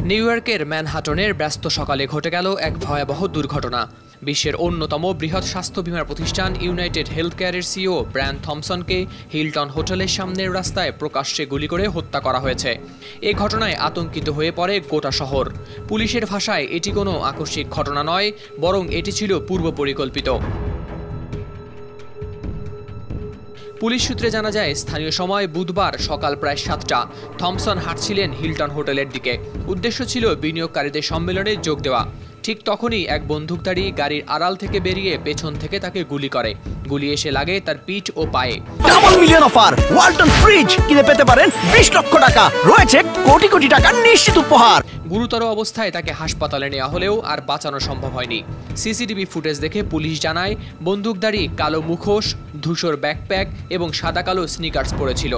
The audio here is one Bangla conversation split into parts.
নিউ ইয়র্কের ম্যানহাটনের ব্যস্ত সকালে ঘটে গেল এক ভয়াবহ দুর্ঘটনা। বিশ্বের অন্যতম বৃহৎ স্বাস্থ্য বীমা প্রতিষ্ঠান ইউনাইটেড হেলথ কেয়ারের সিইও ব্রায়ান থমসনকে হিলটন হোটেলের সামনের রাস্তায় প্রকাশ্যে গুলি করে হত্যা করা হয়েছে। এই ঘটনায় আতঙ্কিত হয়ে পড়ে গোটা শহর। পুলিশের ভাষায় এটি কোনো আকস্মিক ঘটনা নয়, বরং এটি ছিল পূর্ব পরিকল্পিত। পুলিশ সূত্রে জানা যায়, স্থানীয় সময় বুধবার সকাল প্রায় 7টা থমসন হাঁটছিলেন হিলটন হোটেলের দিকে। উদ্দেশ্য ছিল বিনিয়োগকারীদের সম্মেলনে যোগ দেওয়া। ঠিক তখনই এক বন্দুকধারী গাড়ির আড়াল থেকে বেরিয়ে পেছন থেকে তাকে গুলি করে। গুলি এসে লাগে তার পিঠ ও পায়ে। Double million offer Walton fridge কিনে পেতে পারেন 20 লক্ষ টাকা, রয়েছে কোটি কোটি টাকার নিশ্চিত উপহার। গুরুতর অবস্থায় তাকে হাসপাতালে নেওয়া হলেও আর বাঁচানো সম্ভব হয়নি। সিসিটিভি ফুটেজ দেখে পুলিশ জানায়, বন্দুকধারী কালো মুখোশ, ধূসর ব্যাকপ্যাক এবং সাদা কালো স্নিকার্স পরেছিল।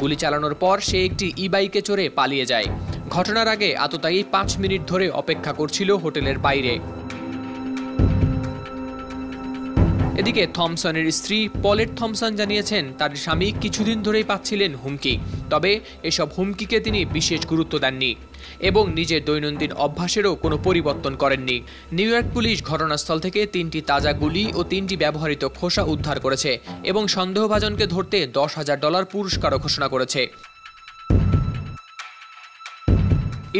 গুলি চালানোর পর সে একটি ই-বাইকে চড়ে পালিয়ে যায়। ঘটনার আগে আততায়ী 5 মিনিট ধরে অপেক্ষা করছিল হোটেলের বাইরে। এদিকে থমসনের স্ত্রী পলেট থমসন জানিয়েছেন, তার স্বামী কিছুদিন ধরেই পাচ্ছিলেন হুমকি। তবে এসব হুমকিকে তিনি বিশেষ গুরুত্ব দেননি এবং নিজের দৈনন্দিন অভ্যাসেরও কোনো পরিবর্তন করেননি। নিউ ইয়র্ক পুলিশ ঘটনাস্থল থেকে 3টি তাজা গুলি ও 3টি ব্যবহৃত খোসা উদ্ধার করেছে এবং সন্দেহভাজনকে ধরতে $10,000 পুরস্কারও ঘোষণা করেছে।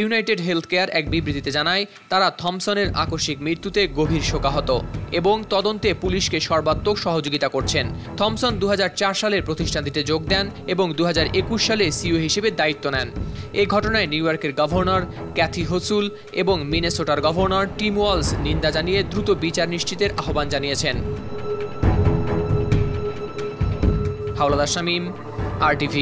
ইউনাইটেড হেলথ কেয়ার এক বিবৃতিতে জানায়, তারা থমসনের আকস্মিক মৃত্যুতে গভীর শোকাহত এবং তদন্তে পুলিশকে সর্বাত্মক সহযোগিতা করছেন। থমসন 2004 সালের প্রতিষ্ঠানটিতে যোগ দেন এবং 2021 সালে সিইও হিসেবে দায়িত্ব নেন। এই ঘটনায় নিউ ইয়র্কের গভর্নর ক্যাথি হোসুল এবং মিনেসোটার গভর্নর টিম ওয়ালস নিন্দা জানিয়ে দ্রুত বিচার নিশ্চিতের আহ্বান জানিয়েছেন। হাওলাদার শামীম, RTV।